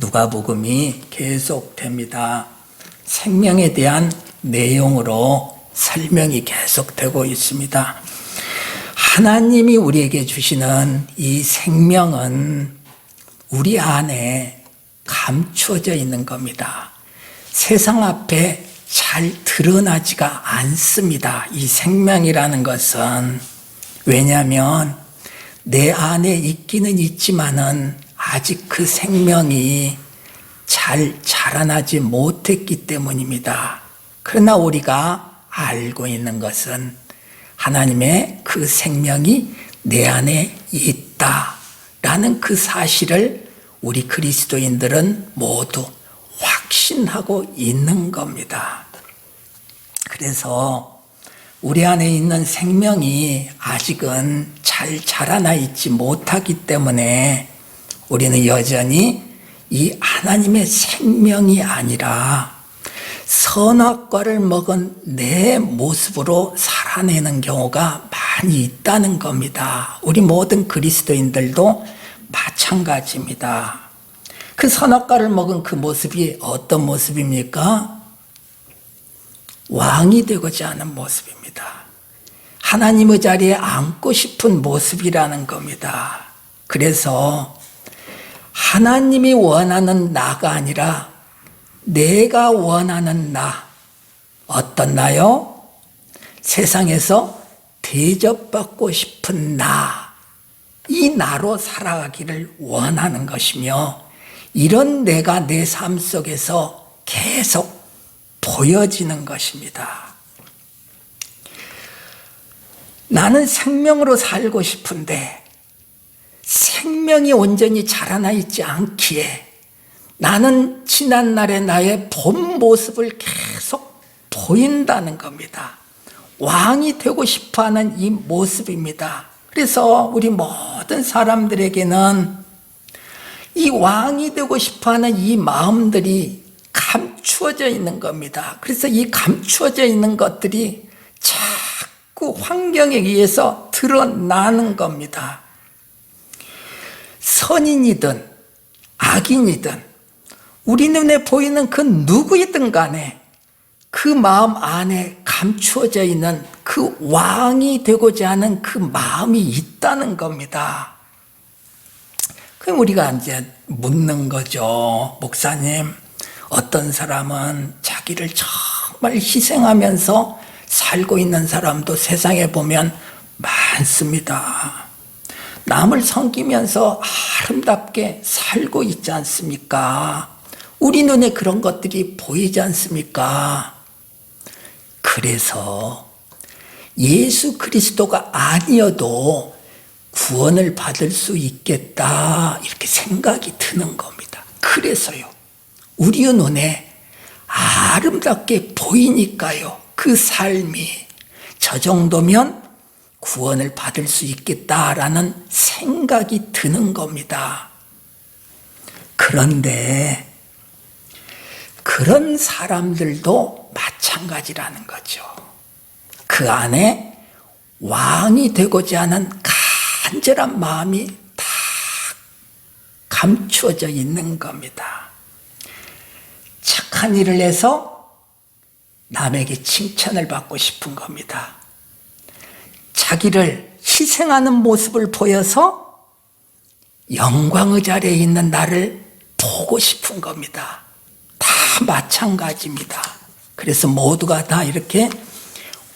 누가복음이 계속됩니다. 생명에 대한 내용으로 설명이 계속되고 있습니다. 하나님이 우리에게 주시는 이 생명은 우리 안에 감추어져 있는 겁니다. 세상 앞에 잘 드러나지가 않습니다. 이 생명이라는 것은. 왜냐하면 내 안에 있기는 있지만은 아직 그 생명이 잘 자라나지 못했기 때문입니다. 그러나 우리가 알고 있는 것은 하나님의 그 생명이 내 안에 있다라는 그 사실을 우리 그리스도인들은 모두 확신하고 있는 겁니다. 그래서 우리 안에 있는 생명이 아직은 잘 자라나 있지 못하기 때문에 우리는 여전히 이 하나님의 생명이 아니라 선악과를 먹은 내 모습으로 살아내는 경우가 많이 있다는 겁니다. 우리 모든 그리스도인들도 마찬가지입니다. 그 선악과를 먹은 그 모습이 어떤 모습입니까? 왕이 되고자 하는 모습입니다. 하나님의 자리에 앉고 싶은 모습이라는 겁니다. 그래서 하나님이 원하는 나가 아니라 내가 원하는 나, 어떤 나요? 세상에서 대접받고 싶은 나, 이 나로 살아가기를 원하는 것이며, 이런 내가 내 삶 속에서 계속 보여지는 것입니다. 나는 생명으로 살고 싶은데 생명이 온전히 자라나 있지 않기에 나는 지난날의 나의 본 모습을 계속 보인다는 겁니다. 왕이 되고 싶어하는 이 모습입니다. 그래서 우리 모든 사람들에게는 이 왕이 되고 싶어하는 이 마음들이 감추어져 있는 겁니다. 그래서 이 감추어져 있는 것들이 자꾸 환경에 의해서 드러나는 겁니다. 선인이든 악인이든 우리 눈에 보이는 그 누구이든 간에 그 마음 안에 감추어져 있는 그 왕이 되고자 하는 그 마음이 있다는 겁니다. 그럼 우리가 이제 묻는 거죠. 목사님, 어떤 사람은 자기를 정말 희생하면서 살고 있는 사람도 세상에 보면 많습니다. 남을 섬기면서 아름답게 살고 있지 않습니까? 우리 눈에 그런 것들이 보이지 않습니까? 그래서 예수 그리스도가 아니어도 구원을 받을 수 있겠다, 이렇게 생각이 드는 겁니다. 그래서요, 우리의 눈에 아름답게 보이니까요, 그 삶이 저 정도면 구원을 받을 수 있겠다라는 생각이 드는 겁니다. 그런데 그런 사람들도 마찬가지라는 거죠. 그 안에 왕이 되고자 하는 간절한 마음이 다 감추어져 있는 겁니다. 착한 일을 해서 남에게 칭찬을 받고 싶은 겁니다. 자기를 희생하는 모습을 보여서 영광의 자리에 있는 나를 보고 싶은 겁니다. 다 마찬가지입니다. 그래서 모두가 다 이렇게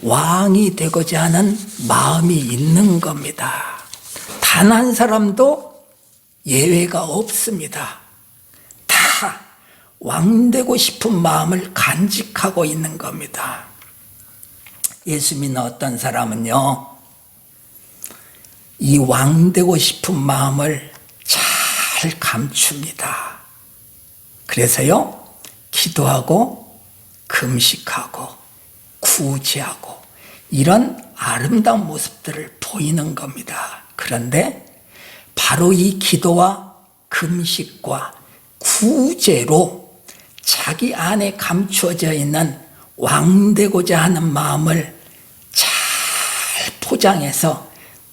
왕이 되고자 하는 마음이 있는 겁니다. 단 한 사람도 예외가 없습니다. 다 왕되고 싶은 마음을 간직하고 있는 겁니다. 예수 믿는 어떤 사람은요, 이 왕되고 싶은 마음을 잘 감춥니다. 그래서요, 기도하고 금식하고 구제하고 이런 아름다운 모습들을 보이는 겁니다. 그런데 바로 이 기도와 금식과 구제로 자기 안에 감추어져 있는 왕되고자 하는 마음을 잘 포장해서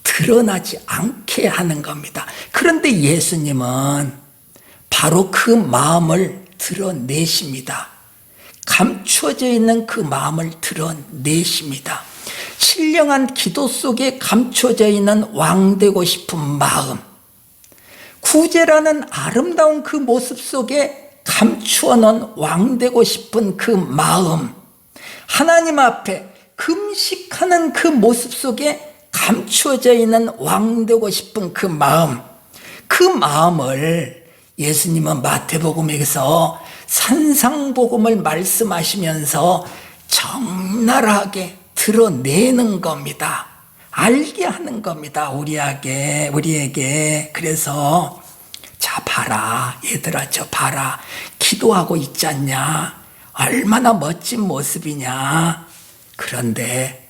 드러나지 않게 하는 겁니다. 그런데 예수님은 바로 그 마음을 드러내십니다. 감추어져 있는 그 마음을 드러내십니다. 신령한 기도 속에 감추어져 있는 왕되고 싶은 마음, 구제라는 아름다운 그 모습 속에 감추어 놓은 왕되고 싶은 그 마음, 하나님 앞에 금식하는 그 모습 속에 감추어져 있는 왕되고 싶은 그 마음, 그 마음을 예수님은 마태복음에서 산상복음을 말씀하시면서 적나라하게 드러내는 겁니다. 알게 하는 겁니다. 우리에게. 그래서 자 봐라, 얘들아, 저 봐라, 기도하고 있지 않냐, 얼마나 멋진 모습이냐. 그런데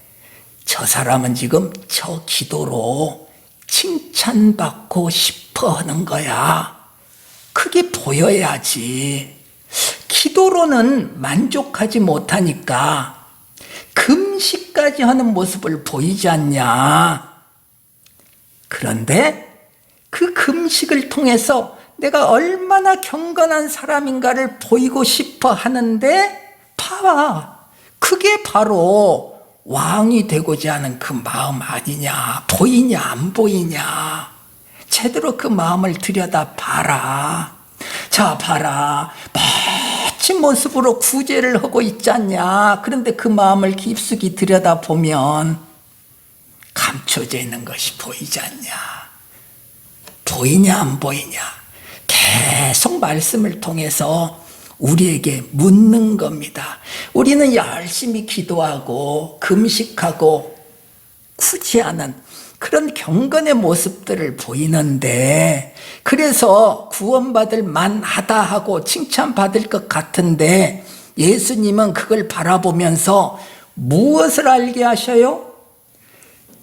저 사람은 지금 저 기도로 칭찬받고 싶어 하는 거야. 그게 보여야지. 기도로는 만족하지 못하니까 금식까지 하는 모습을 보이지 않냐. 그런데 그 금식을 통해서 내가 얼마나 경건한 사람인가를 보이고 싶어 하는데, 봐봐, 그게 바로 왕이 되고자 하는 그 마음 아니냐. 보이냐 안 보이냐. 제대로 그 마음을 들여다봐라. 자 봐라, 멋진 모습으로 구제를 하고 있지 않냐. 그런데 그 마음을 깊숙이 들여다보면 감춰져 있는 것이 보이지 않냐. 보이냐 안 보이냐. 계속 말씀을 통해서 우리에게 묻는 겁니다. 우리는 열심히 기도하고 금식하고 구제하는 그런 경건의 모습들을 보이는데, 그래서 구원받을 만하다 하고 칭찬받을 것 같은데, 예수님은 그걸 바라보면서 무엇을 알게 하셔요?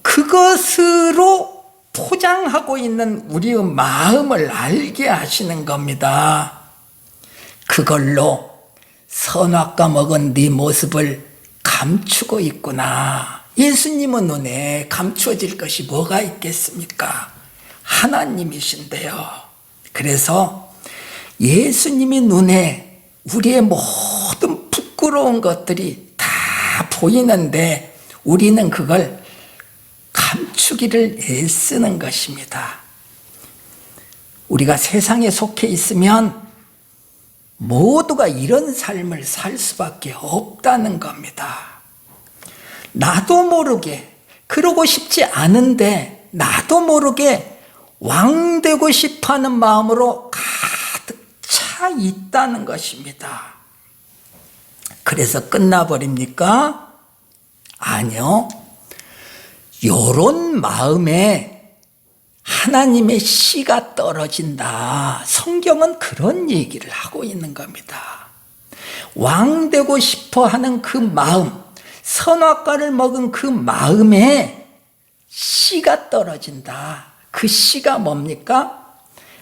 그것으로 포장하고 있는 우리의 마음을 알게 하시는 겁니다. 그걸로 선악과 먹은 네 모습을 감추고 있구나. 예수님의 눈에 감추어질 것이 뭐가 있겠습니까? 하나님이신데요. 그래서 예수님의 눈에 우리의 모든 부끄러운 것들이 다 보이는데 우리는 그걸 감추기를 애쓰는 것입니다. 우리가 세상에 속해 있으면 모두가 이런 삶을 살 수밖에 없다는 겁니다. 나도 모르게, 그러고 싶지 않은데 나도 모르게 왕 되고 싶어하는 마음으로 가득 차 있다는 것입니다. 그래서 끝나버립니까? 아니요. 요런 마음에 하나님의 씨가 떨어진다. 성경은 그런 얘기를 하고 있는 겁니다. 왕 되고 싶어 하는 그 마음, 선악과를 먹은 그 마음에 씨가 떨어진다. 그 씨가 뭡니까?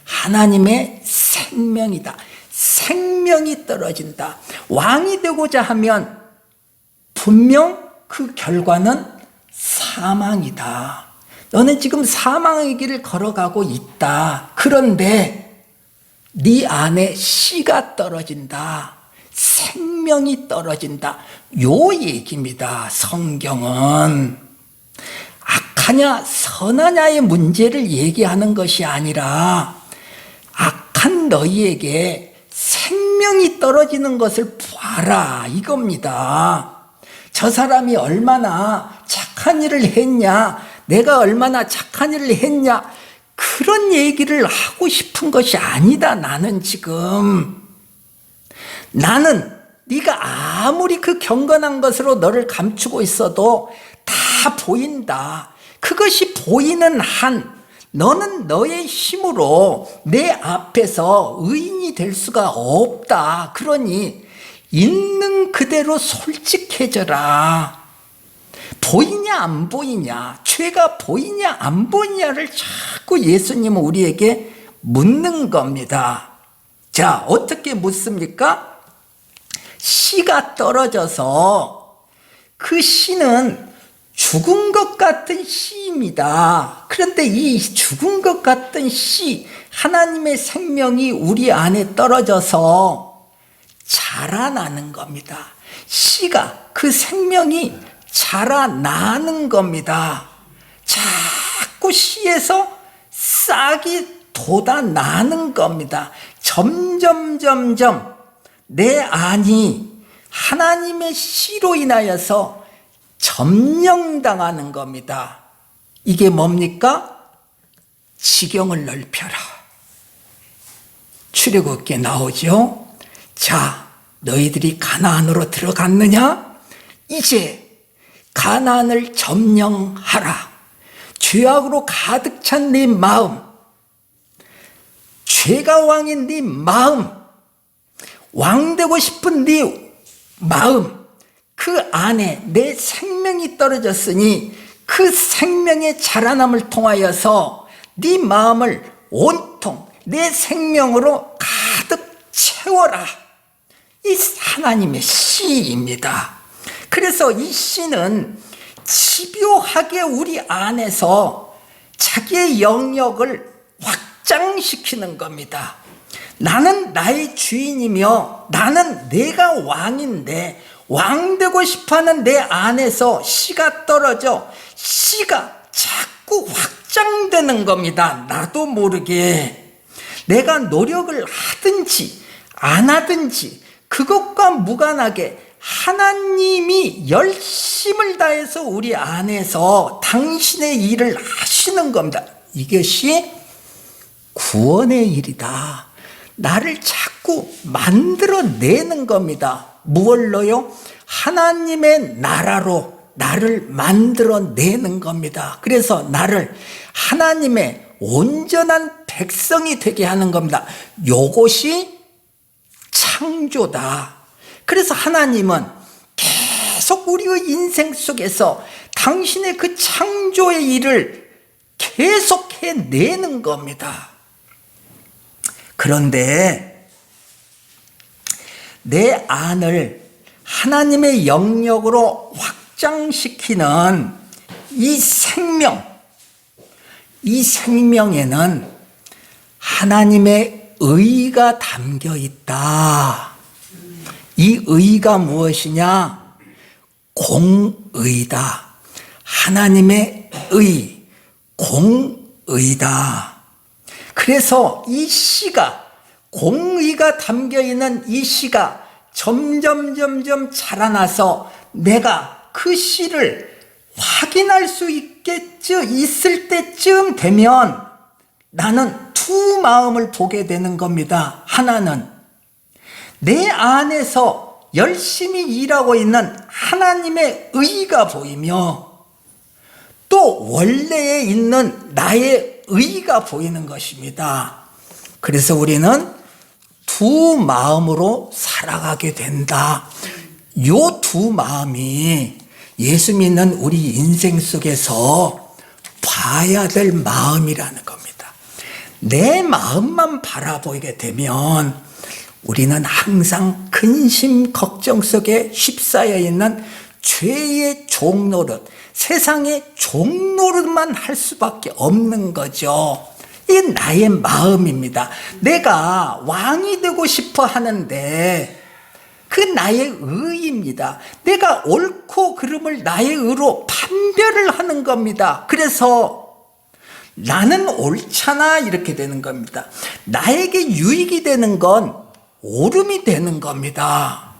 하나님의 생명이다. 생명이 떨어진다. 왕이 되고자 하면 분명 그 결과는 사망이다. 너는 지금 사망의 길을 걸어가고 있다. 그런데 네 안에 씨가 떨어진다. 생명이 떨어진다. 요 얘기입니다. 성경은 악하냐 선하냐의 문제를 얘기하는 것이 아니라 악한 너희에게 생명이 떨어지는 것을 봐라, 이겁니다. 저 사람이 얼마나 착한 일을 했냐, 내가 얼마나 착한 일을 했냐, 그런 얘기를 하고 싶은 것이 아니다. 나는 지금, 나는 네가 아무리 그 경건한 것으로 너를 감추고 있어도 다 보인다. 그것이 보이는 한 너는 너의 힘으로 내 앞에서 의인이 될 수가 없다. 그러니 있는 그대로 솔직해져라. 보이냐 안 보이냐, 죄가 보이냐 안 보이냐를 자꾸 예수님은 우리에게 묻는 겁니다. 자, 어떻게 묻습니까? 씨가 떨어져서 그 씨는 죽은 것 같은 씨입니다. 그런데 이 죽은 것 같은 씨, 하나님의 생명이 우리 안에 떨어져서 자라나는 겁니다. 씨가, 그 생명이 자라나는 겁니다. 자꾸 씨에서 싹이 돋아나는 겁니다. 점점 내 안이 하나님의 씨로 인하여서 점령당하는 겁니다. 이게 뭡니까? 지경을 넓혀라. 출애굽기에 나오죠. 자, 너희들이 가나안으로 들어갔느냐? 이제 가나안을 점령하라. 죄악으로 가득 찬 네 마음, 죄가 왕인 네 마음, 왕되고 싶은 네 마음, 그 안에 내 생명이 떨어졌으니 그 생명의 자라남을 통하여서 네 마음을 온통 내 생명으로 가득 채워라. 이 하나님의 씨입니다. 그래서 이 씨는 집요하게 우리 안에서 자기의 영역을 확장시키는 겁니다. 나는 나의 주인이며 나는 내가 왕인데 왕되고 싶어하는 내 안에서 씨가 떨어져 씨가 자꾸 확장되는 겁니다. 나도 모르게 내가 노력을 하든지 안 하든지 그것과 무관하게 하나님이 열심을 다해서 우리 안에서 당신의 일을 하시는 겁니다. 이것이 구원의 일이다. 나를 자꾸 만들어내는 겁니다. 무엇로요? 하나님의 나라로 나를 만들어내는 겁니다. 그래서 나를 하나님의 온전한 백성이 되게 하는 겁니다. 요것이 창조다. 그래서 하나님은 계속 우리의 인생 속에서 당신의 그 창조의 일을 계속 해내는 겁니다. 그런데 내 안을 하나님의 영역으로 확장시키는 이 생명에는 하나님의 의가 담겨 있다. 이 의가 무엇이냐? 공의다. 하나님의 의, 공의다. 그래서 이 씨가, 공의가 담겨있는 이 씨가 점점 자라나서 내가 그 씨를 확인할 수 있을 때쯤 되면 나는 두 마음을 보게 되는 겁니다. 하나는 내 안에서 열심히 일하고 있는 하나님의 의가 보이며 또 원래에 있는 나의 의가 보이는 것입니다. 그래서 우리는 두 마음으로 살아가게 된다. 요 두 마음이 예수 믿는 우리 인생 속에서 봐야 될 마음이라는 겁니다. 내 마음만 바라보게 되면 우리는 항상 근심 걱정 속에 휩싸여 있는 죄의 종노릇, 세상의 종노릇만 할 수밖에 없는 거죠. 이게 나의 마음입니다. 내가 왕이 되고 싶어 하는데 그 나의 의입니다. 내가 옳고 그름을 나의 의로 판별을 하는 겁니다. 그래서 나는 옳잖아 이렇게 되는 겁니다. 나에게 유익이 되는 건 옳음이 되는 겁니다.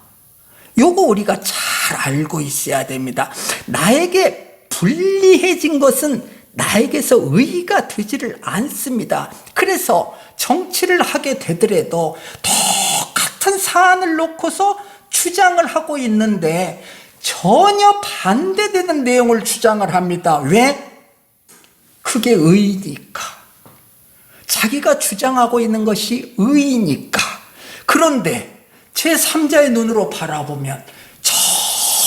요거 우리가 잘 알고 있어야 됩니다. 나에게 불리해진 것은 나에게서 의의가 되지를 않습니다. 그래서 정치를 하게 되더라도 똑같은 사안을 놓고서 주장을 하고 있는데 전혀 반대되는 내용을 주장을 합니다. 왜? 그게 의의니까. 자기가 주장하고 있는 것이 의의니까. 그런데 제3자의 눈으로 바라보면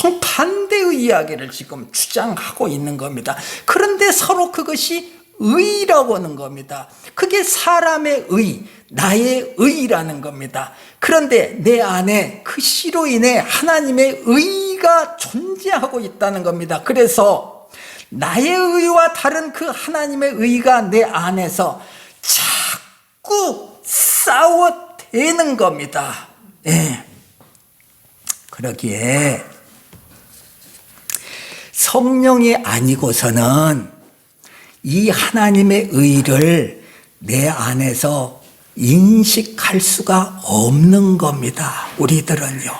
정반대의 이야기를 지금 주장하고 있는 겁니다. 그런데 서로 그것이 의라고 하는 겁니다. 그게 사람의 의, 나의 의라는 겁니다. 그런데 내 안에 그 씨로 인해 하나님의 의가 존재하고 있다는 겁니다. 그래서 나의 의와 다른 그 하나님의 의가 내 안에서 자꾸 싸워대는 겁니다. 예. 그러기에 성령이 아니고서는 이 하나님의 의를 내 안에서 인식할 수가 없는 겁니다. 우리들은요.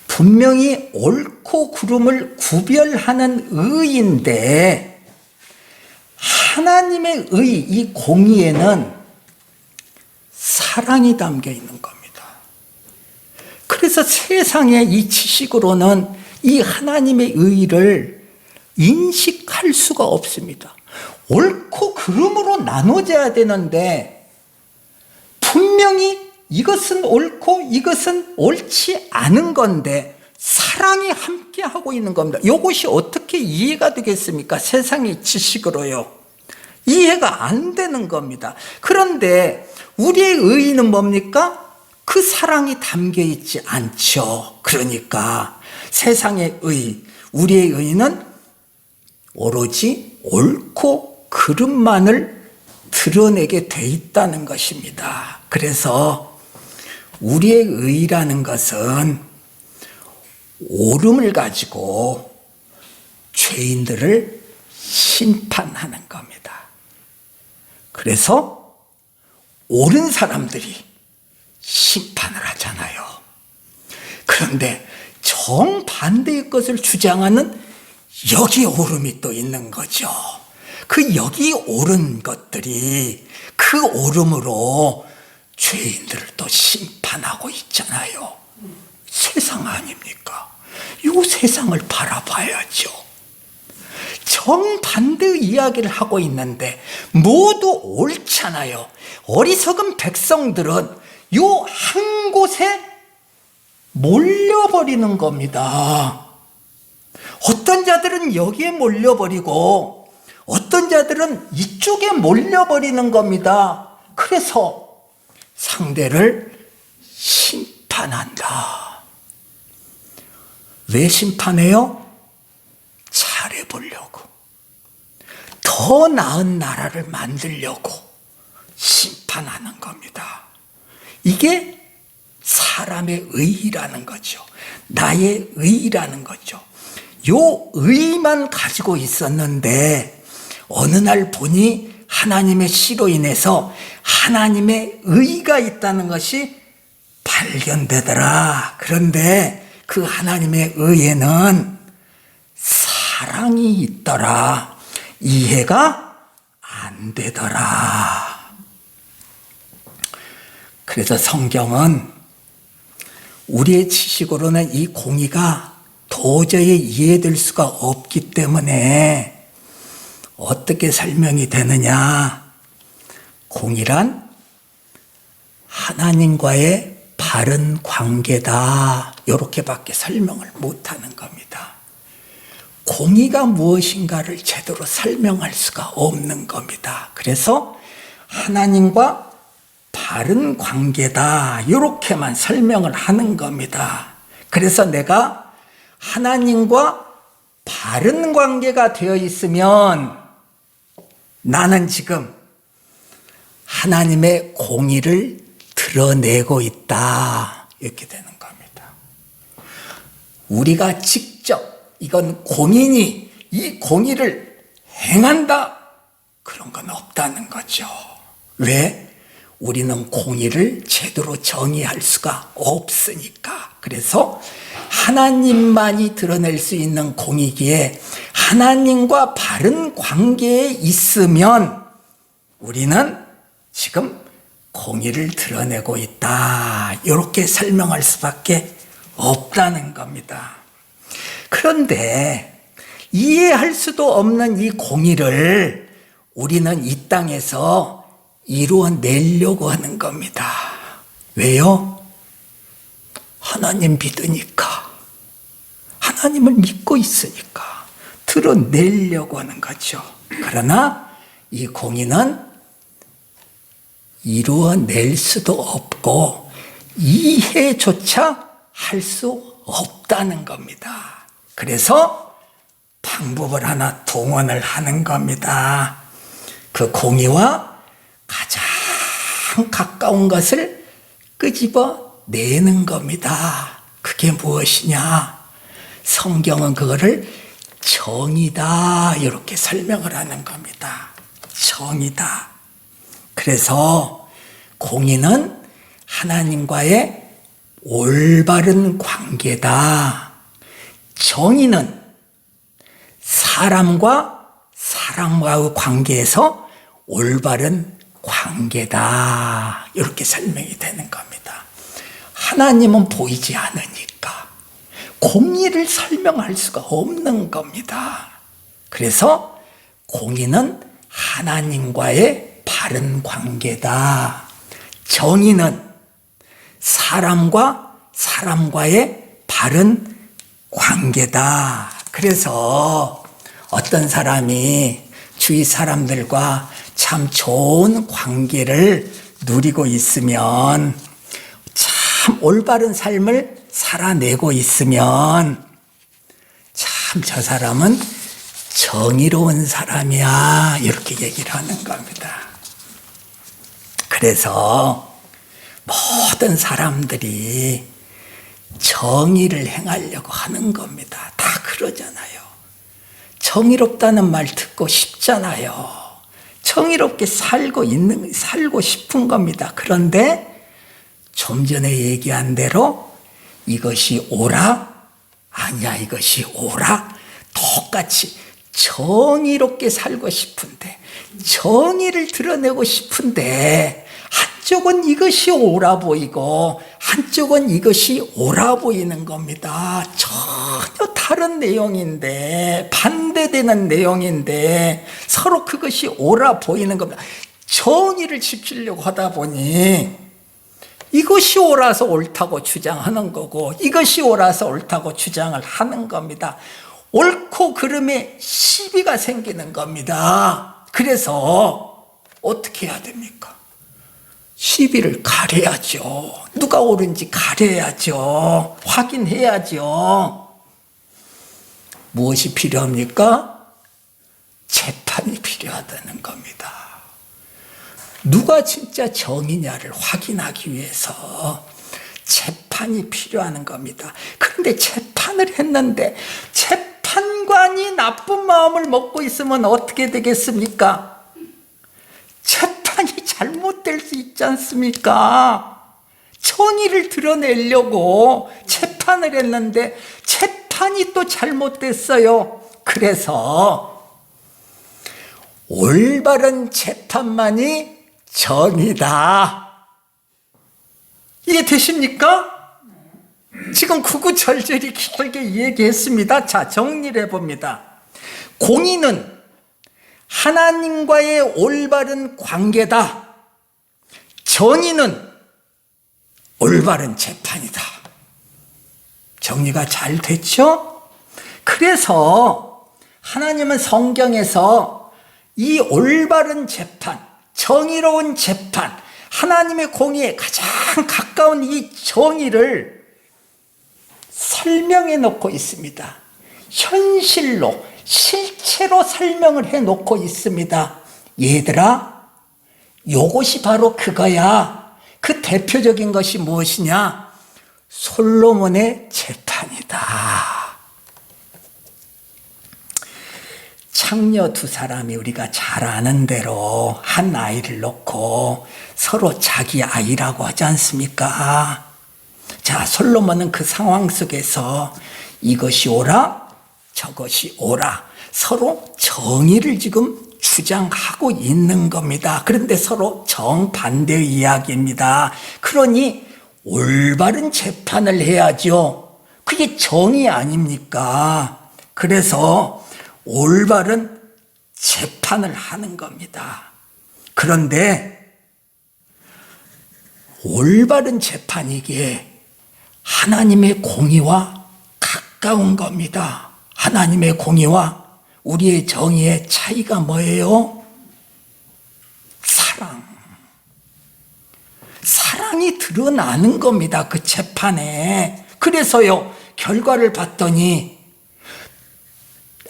분명히 옳고 그름을 구별하는 의인데 하나님의 의, 이 공의에는 사랑이 담겨 있는 겁니다. 그래서 세상의 이 지식으로는 이 하나님의 의를 인식할 수가 없습니다. 옳고 그름으로 나눠져야 되는데 분명히 이것은 옳고 이것은 옳지 않은 건데 사랑이 함께하고 있는 겁니다. 이것이 어떻게 이해가 되겠습니까? 세상의 지식으로요. 이해가 안 되는 겁니다. 그런데 우리의 의의는 뭡니까? 그 사랑이 담겨 있지 않죠. 그러니까 세상의 의, 우리의 의의는 오로지 옳고 그름만을 드러내게 돼 있다는 것입니다. 그래서 우리의 의의라는 것은 옳음을 가지고 죄인들을 심판하는 겁니다. 그래서 옳은 사람들이 심판을 하잖아요. 그런데 정반대의 것을 주장하는 여기 옳음이 또 있는 거죠. 그 여기 옳은 것들이 그 옳음으로 죄인들을 또 심판하고 있잖아요. 세상 아닙니까? 이 세상을 바라봐야죠. 정반대의 이야기를 하고 있는데 모두 옳잖아요. 어리석은 백성들은 요 한 곳에 몰려버리는 겁니다. 어떤 자들은 여기에 몰려버리고 어떤 자들은 이쪽에 몰려버리는 겁니다. 그래서 상대를 심판한다. 왜 심판해요? 잘해보려고. 더 나은 나라를 만들려고 심판하는 겁니다. 이게 사람의 의의라는 거죠. 나의 의의라는 거죠. 요 의의만 가지고 있었는데 어느 날 보니 하나님의 씨로 인해서 하나님의 의의가 있다는 것이 발견되더라. 그런데 그 하나님의 의의에는 사랑이 있더라. 이해가 안 되더라. 그래서 성경은 우리의 지식으로는 이 공의가 도저히 이해될 수가 없기 때문에 어떻게 설명이 되느냐? 공의란 하나님과의 바른 관계다. 이렇게밖에 설명을 못하는 겁니다. 공의가 무엇인가를 제대로 설명할 수가 없는 겁니다. 그래서 하나님과 바른 관계다. 이렇게만 설명을 하는 겁니다. 그래서 내가 하나님과 바른 관계가 되어 있으면 나는 지금 하나님의 공의를 드러내고 있다. 이렇게 되는 겁니다. 우리가 직접 이건 공의니 이 공의를 행한다. 그런 건 없다는 거죠. 왜? 우리는 공의를 제대로 정의할 수가 없으니까. 그래서 하나님만이 드러낼 수 있는 공의기에 하나님과 바른 관계에 있으면 우리는 지금 공의를 드러내고 있다. 이렇게 설명할 수밖에 없다는 겁니다. 그런데 이해할 수도 없는 이 공의를 우리는 이 땅에서 이루어내려고 하는 겁니다. 왜요? 하나님 믿으니까. 하나님을 믿고 있으니까 드러내려고 하는 거죠. 그러나 이 공의는 이루어낼 수도 없고 이해조차 할 수 없다는 겁니다. 그래서 방법을 하나 동원을 하는 겁니다. 그 공의와 가장 가까운 것을 끄집어 내는 겁니다. 그게 무엇이냐? 성경은 그거를 정의다 이렇게 설명을 하는 겁니다. 정의다. 그래서 공의는 하나님과의 올바른 관계다. 정의는 사람과 사람과의 관계에서 올바른 관계다. 이렇게 설명이 되는 겁니다. 하나님은 보이지 않으니까 공의를 설명할 수가 없는 겁니다. 그래서 공의는 하나님과의 바른 관계다. 정의는 사람과 사람과의 바른 관계다. 그래서 어떤 사람이 주위 사람들과 참 좋은 관계를 누리고 있으면, 참 올바른 삶을 살아내고 있으면 참 저 사람은 정의로운 사람이야 이렇게 얘기를 하는 겁니다. 그래서 모든 사람들이 정의를 행하려고 하는 겁니다. 다 그러잖아요. 정의롭다는 말 듣고 싶잖아요. 정의롭게 살고 싶은 겁니다. 그런데 좀 전에 얘기한 대로 이것이 옳아? 아니야, 이것이 옳아? 똑같이 정의롭게 살고 싶은데, 정의를 드러내고 싶은데, 한쪽은 이것이 옳아 보이고 한쪽은 이것이 옳아 보이는 겁니다. 전혀 다른 내용인데, 반대되는 내용인데 서로 그것이 옳아 보이는 겁니다. 정의를 지키려고 하다 보니 이것이 옳아서 옳다고 주장하는 거고 이것이 옳아서 옳다고 주장을 하는 겁니다. 옳고 그름에 시비가 생기는 겁니다. 그래서 어떻게 해야 됩니까? 시비를 가려야죠. 누가 옳은지 가려야죠. 확인해야죠. 무엇이 필요합니까? 재판이 필요하다는 겁니다. 누가 진짜 정의냐를 확인하기 위해서 재판이 필요한 겁니다. 그런데 재판을 했는데 재판관이 나쁜 마음을 먹고 있으면 어떻게 되겠습니까? 재판이 잘못될 수 있지 않습니까? 정의를 드러내려고 재판을 했는데 재판이 또 잘못됐어요. 그래서 올바른 재판만이 정의다. 이해 되십니까? 지금 구구절절히 길게 얘기했습니다. 자, 정리를 해봅니다. 공의는 하나님과의 올바른 관계다. 정의는 올바른 재판이다. 정리가 잘 됐죠? 그래서 하나님은 성경에서 이 올바른 재판, 정의로운 재판, 하나님의 공의에 가장 가까운 이 정의를 설명해 놓고 있습니다. 현실로, 실체로 설명을 해 놓고 있습니다. 얘들아, 요것이 바로 그거야. 그 대표적인 것이 무엇이냐? 솔로몬의 재판이다. 창녀 두 사람이 우리가 잘 아는 대로 한 아이를 놓고 서로 자기 아이라고 하지 않습니까? 자, 솔로몬은 그 상황 속에서 이것이 옳아, 저것이 옳아, 서로 정의를 지금 주장하고 있는 겁니다. 그런데 서로 정반대의 이야기입니다. 그러니 올바른 재판을 해야죠. 그게 정의 아닙니까? 그래서 올바른 재판을 하는 겁니다. 그런데 올바른 재판이기에 하나님의 공의와 가까운 겁니다. 하나님의 공의와 우리의 정의의 차이가 뭐예요? 사랑. 사랑이 드러나는 겁니다. 그 재판에. 그래서요, 결과를 봤더니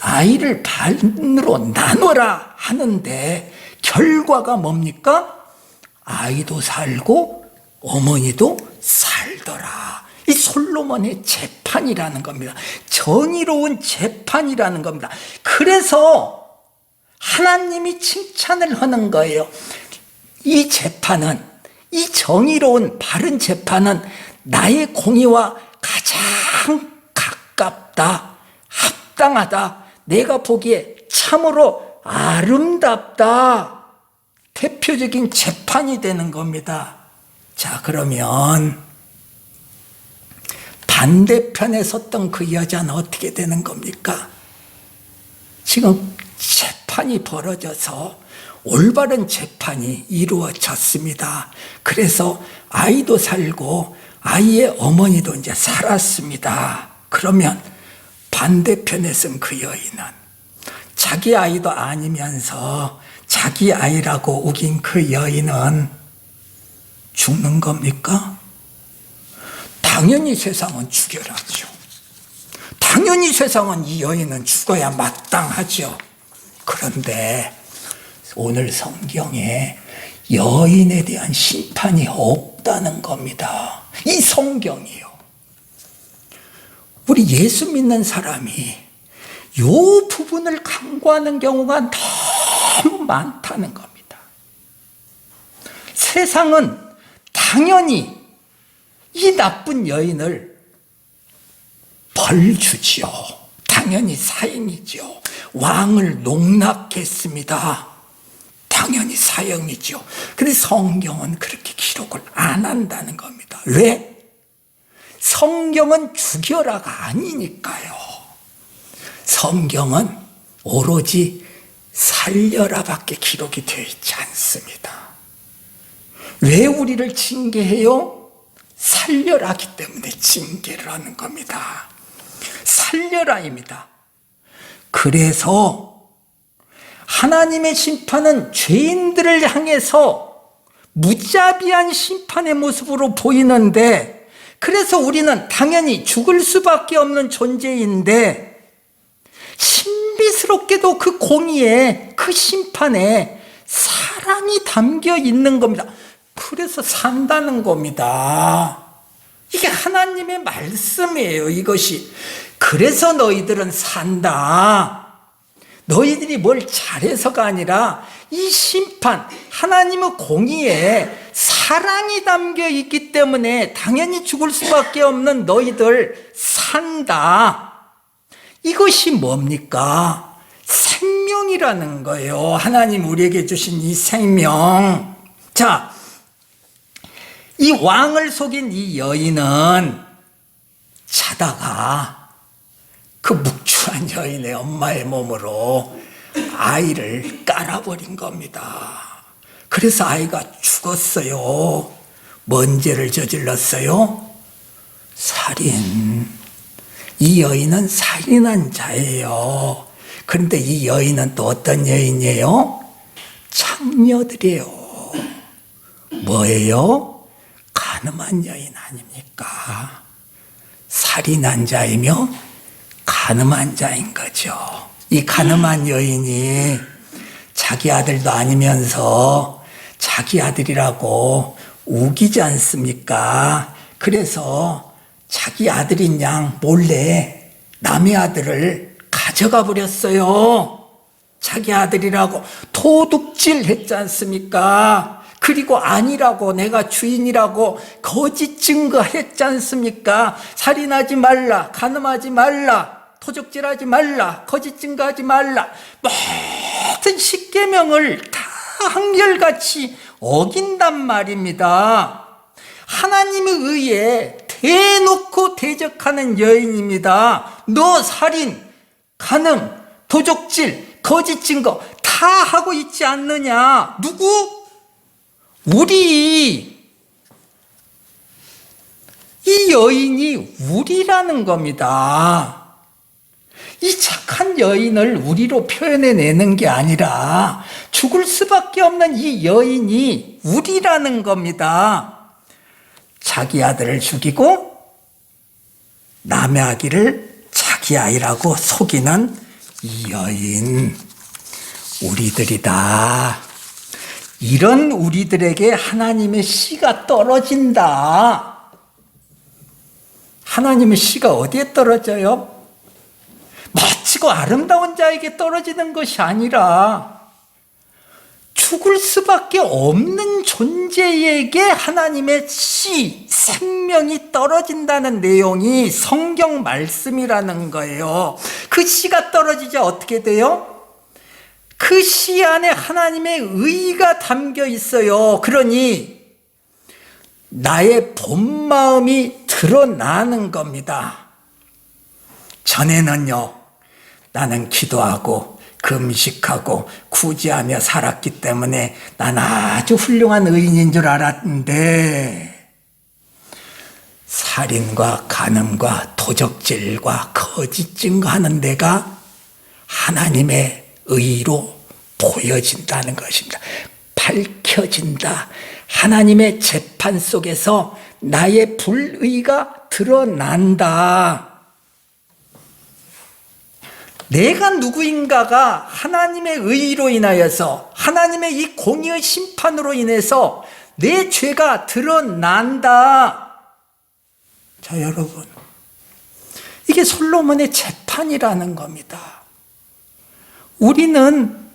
아이를 반으로 나눠라 하는데 결과가 뭡니까? 아이도 살고 어머니도 살더라. 이 솔로몬의 재판이라는 겁니다. 정의로운 재판이라는 겁니다. 그래서 하나님이 칭찬을 하는 거예요. 이 재판은, 이 정의로운 바른 재판은 나의 공의와 가장 가깝다, 합당하다, 내가 보기에 참으로 아름답다. 대표적인 재판이 되는 겁니다. 자, 그러면 반대편에 섰던 그 여자는 어떻게 되는 겁니까? 지금 재판이 벌어져서 올바른 재판이 이루어졌습니다. 그래서 아이도 살고 아이의 어머니도 이제 살았습니다. 그러면 반대편에 선 그 여인은 자기 아이도 아니면서 자기 아이라고 우긴 그 여인은 죽는 겁니까? 당연히 세상은 죽여라죠. 당연히 세상은 이 여인은 죽어야 마땅하죠. 그런데 오늘 성경에 여인에 대한 심판이 없다는 겁니다. 이 성경이요. 우리 예수 믿는 사람이 이 부분을 간과하는 경우가 너무 많다는 겁니다. 세상은 당연히 이 나쁜 여인을 벌 주지요. 당연히 사형이죠. 왕을 농락했습니다. 당연히 사형이죠. 그런데 성경은 그렇게 기록을 안 한다는 겁니다. 왜? 성경은 죽여라가 아니니까요. 성경은 오로지 살려라밖에 기록이 되어 있지 않습니다. 왜 우리를 징계해요? 살려라기 때문에 징계를 하는 겁니다. 살려라입니다. 그래서 하나님의 심판은 죄인들을 향해서 무자비한 심판의 모습으로 보이는데, 그래서 우리는 당연히 죽을 수밖에 없는 존재인데, 신비스럽게도 그 공의에, 그 심판에 사랑이 담겨 있는 겁니다. 그래서 산다는 겁니다. 이게 하나님의 말씀이에요, 이것이. 그래서 너희들은 산다. 너희들이 뭘 잘해서가 아니라 이 심판, 하나님의 공의에 사랑이 담겨 있기 때문에 당연히 죽을 수밖에 없는 너희들 산다. 이것이 뭡니까? 생명이라는 거예요. 하나님 우리에게 주신 이 생명. 자, 이 왕을 속인 이 여인은 자다가 그 묵추한 여인의 엄마의 몸으로 아이를 깔아버린 겁니다. 그래서 아이가 죽었어요. 뭔 죄를 저질렀어요? 살인. 이 여인은 살인한 자예요. 그런데 이 여인은 또 어떤 여인이에요? 창녀들이에요. 뭐예요? 간음한 여인 아닙니까? 살인한 자이며 간음한 자인 거죠. 이 간음한 여인이 자기 아들도 아니면서 자기 아들이라고 우기지 않습니까? 그래서 자기 아들인 양 몰래 남의 아들을 가져가 버렸어요. 자기 아들이라고 도둑질 했지 않습니까? 그리고 아니라고, 내가 주인이라고 거짓 증거했지 않습니까? 살인하지 말라, 간음하지 말라, 도둑질하지 말라, 거짓 증거하지 말라, 모든 십계명을 다 한결같이 어긴단 말입니다. 하나님의 의에 대놓고 대적하는 여인입니다. 너 살인, 간음, 도둑질, 거짓 증거 다 하고 있지 않느냐? 누구? 우리. 이 여인이 우리라는 겁니다. 이 착한 여인을 우리로 표현해내는 게 아니라 죽을 수밖에 없는 이 여인이 우리라는 겁니다. 자기 아들을 죽이고 남의 아기를 자기 아이라고 속이는 이 여인, 우리들이다. 이런 우리들에게 하나님의 씨가 떨어진다. 하나님의 씨가 어디에 떨어져요? 멋지고 아름다운 자에게 떨어지는 것이 아니라 죽을 수밖에 없는 존재에게 하나님의 씨, 생명이 떨어진다는 내용이 성경 말씀이라는 거예요. 그 씨가 떨어지자 어떻게 돼요? 그 씨 안에 하나님의 의가 담겨 있어요. 그러니 나의 본 마음이 드러나는 겁니다. 전에는요, 나는 기도하고 금식하고 구제하며 살았기 때문에 난 아주 훌륭한 의인인 줄 알았는데, 살인과 간음과 도적질과 거짓 증거하는 데가 하나님의 의로 보여진다는 것입니다. 밝혀진다. 하나님의 재판 속에서 나의 불의가 드러난다. 내가 누구인가가 하나님의 의로 인하여서, 하나님의 이 공의의 심판으로 인해서 내 죄가 드러난다. 자, 여러분, 이게 솔로몬의 재판이라는 겁니다. 우리는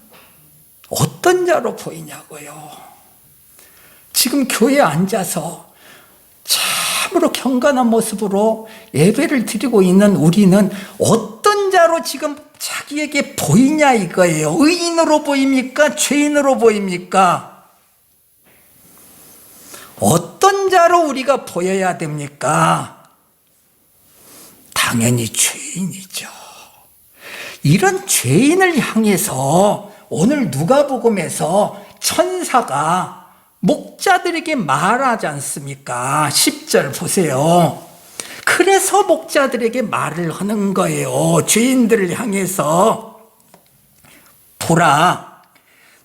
어떤 자로 보이냐고요. 지금 교회에 앉아서 참으로 경건한 모습으로 예배를 드리고 있는 우리는 어떤 자로 지금 자기에게 보이냐 이거예요. 의인으로 보입니까? 죄인으로 보입니까? 어떤 자로 우리가 보여야 됩니까? 당연히 죄인이죠. 이런 죄인을 향해서 오늘 누가복음에서 천사가 목자들에게 말하지 않습니까? 10절 보세요. 그래서 목자들에게 말을 하는 거예요. 죄인들을 향해서. 보라,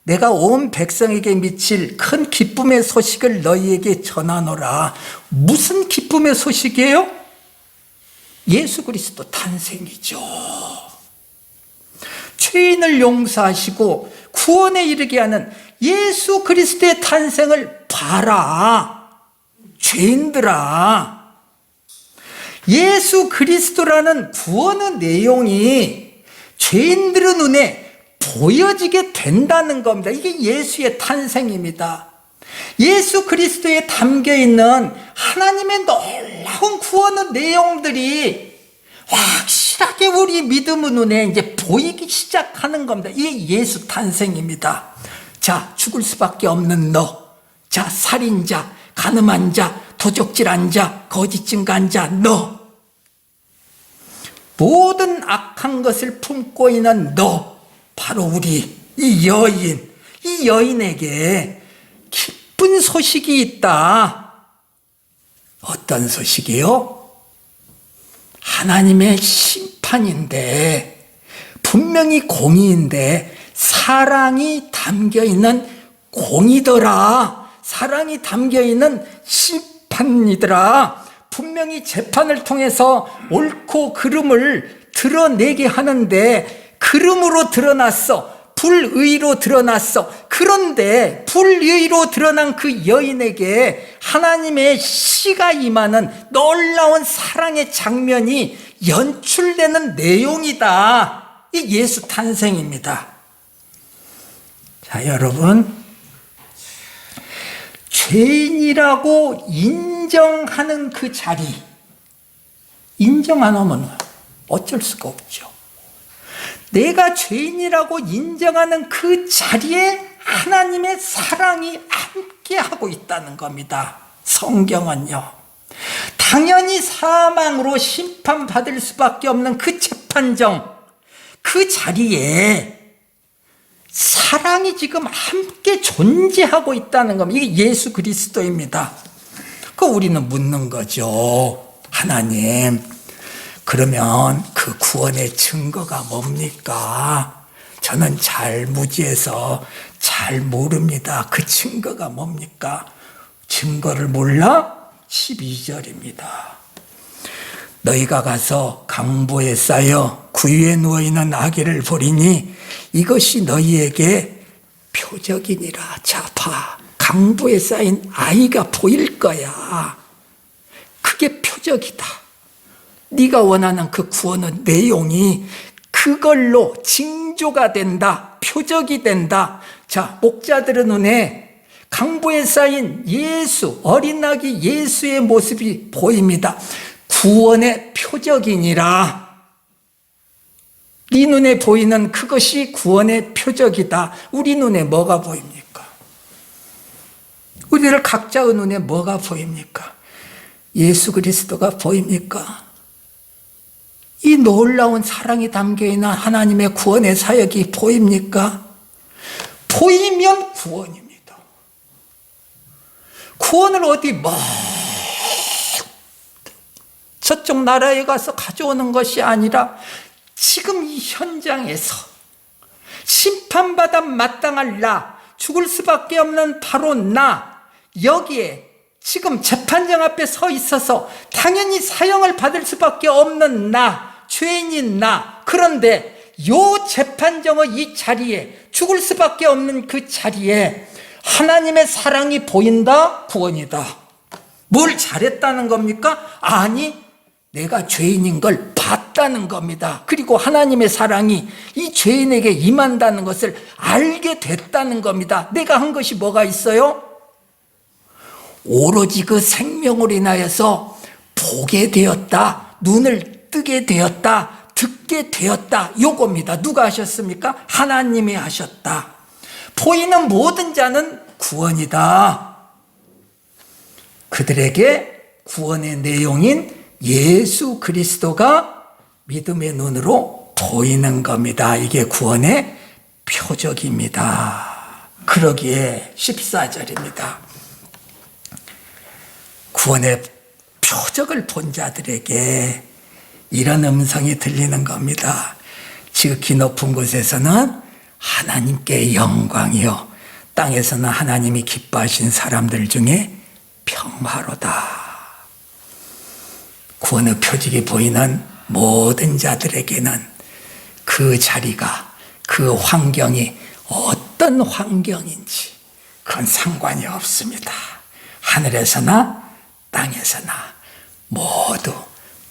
내가 온 백성에게 미칠 큰 기쁨의 소식을 너희에게 전하노라. 무슨 기쁨의 소식이에요? 예수 그리스도 탄생이죠. 죄인을 용서하시고 구원에 이르게 하는 예수 그리스도의 탄생을 봐라. 죄인들아, 예수 그리스도라는 구원의 내용이 죄인들의 눈에 보여지게 된다는 겁니다. 이게 예수의 탄생입니다. 예수 그리스도에 담겨있는 하나님의 놀라운 구원의 내용들이 확실하게 우리 믿음의 눈에 이제 보이기 시작하는 겁니다. 이게 예수 탄생입니다. 자, 죽을 수밖에 없는 너, 자, 살인자, 간음한 자, 도적질한 자, 거짓 증거한 자, 너, 모든 악한 것을 품고 있는 너, 바로 우리 이 여인, 이 여인에게 기쁜 소식이 있다. 어떤 소식이요? 하나님의 심판인데, 분명히 공의인데 사랑이 담겨있는 공이더라. 사랑이 담겨있는 심판이더라. 분명히 재판을 통해서 옳고 그름을 드러내게 하는데 그름으로 드러났어. 불의로 드러났어. 그런데 불의로 드러난 그 여인에게 하나님의 씨가 임하는 놀라운 사랑의 장면이 연출되는 내용이다. 이 예수 탄생입니다. 자, 여러분, 죄인이라고 인정하는 그 자리, 인정 안 하면 어쩔 수가 없죠. 내가 죄인이라고 인정하는 그 자리에 하나님의 사랑이 함께하고 있다는 겁니다. 성경은요, 당연히 사망으로 심판받을 수밖에 없는 그 재판정, 그 자리에 사랑이 지금 함께 존재하고 있다는 겁니다. 이게 예수 그리스도입니다. 그 우리는 묻는 거죠. 하나님, 그러면 그 구원의 증거가 뭡니까? 저는 잘 무지해서 잘 모릅니다. 그 증거가 뭡니까? 증거를 몰라? 12절입니다. 너희가 가서 강보에 쌓여 구유에 누워있는 아기를 보리니 이것이 너희에게 표적이니라. 자, 봐. 강보에 쌓인 아이가 보일 거야. 그게 표적이다. 네가 원하는 그 구원의 내용이 그걸로 징조가 된다. 표적이 된다. 자, 목자들의 눈에 강보에 쌓인 예수, 어린 아기 예수의 모습이 보입니다. 구원의 표적이니라. 네 눈에 보이는 그것이 구원의 표적이다. 우리 눈에 뭐가 보입니까? 우리들 각자의 눈에 뭐가 보입니까? 예수 그리스도가 보입니까? 이 놀라운 사랑이 담겨있는 하나님의 구원의 사역이 보입니까? 보이면 구원입니다. 구원을 어디 저쪽 나라에 가서 가져오는 것이 아니라 지금 이 현장에서 심판받아 마땅할 나, 죽을 수밖에 없는 바로 나, 여기에 지금 재판장 앞에 서 있어서 당연히 사형을 받을 수밖에 없는 나, 죄인인 나, 그런데 요 재판정의 이 자리에, 죽을 수밖에 없는 그 자리에 하나님의 사랑이 보인다? 구원이다. 뭘 잘했다는 겁니까? 아니, 내가 죄인인 걸 봤다는 겁니다. 그리고 하나님의 사랑이 이 죄인에게 임한다는 것을 알게 됐다는 겁니다. 내가 한 것이 뭐가 있어요? 오로지 그 생명으로 인하여서 보게 되었다, 눈을 뜨게 되었다, 듣게 되었다, 요겁니다. 누가 하셨습니까? 하나님이 하셨다. 보이는 모든 자는 구원이다. 그들에게 구원의 내용인 예수 그리스도가 믿음의 눈으로 보이는 겁니다. 이게 구원의 표적입니다. 그러기에 14절입니다. 구원의 표적을 본 자들에게 이런 음성이 들리는 겁니다. 지극히 높은 곳에서는 하나님께 영광이요, 땅에서는 하나님이 기뻐하신 사람들 중에 평화로다. 구원의 표적이 보이는 모든 자들에게는 그 자리가, 그 환경이 어떤 환경인지 그건 상관이 없습니다. 하늘에서나 땅에서나 모두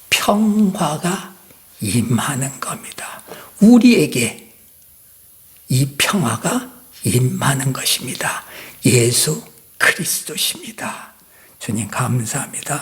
평화가 임하는 겁니다. 우리에게 이 평화가 임하는 것입니다. 예수 그리스도십니다. 주님 감사합니다.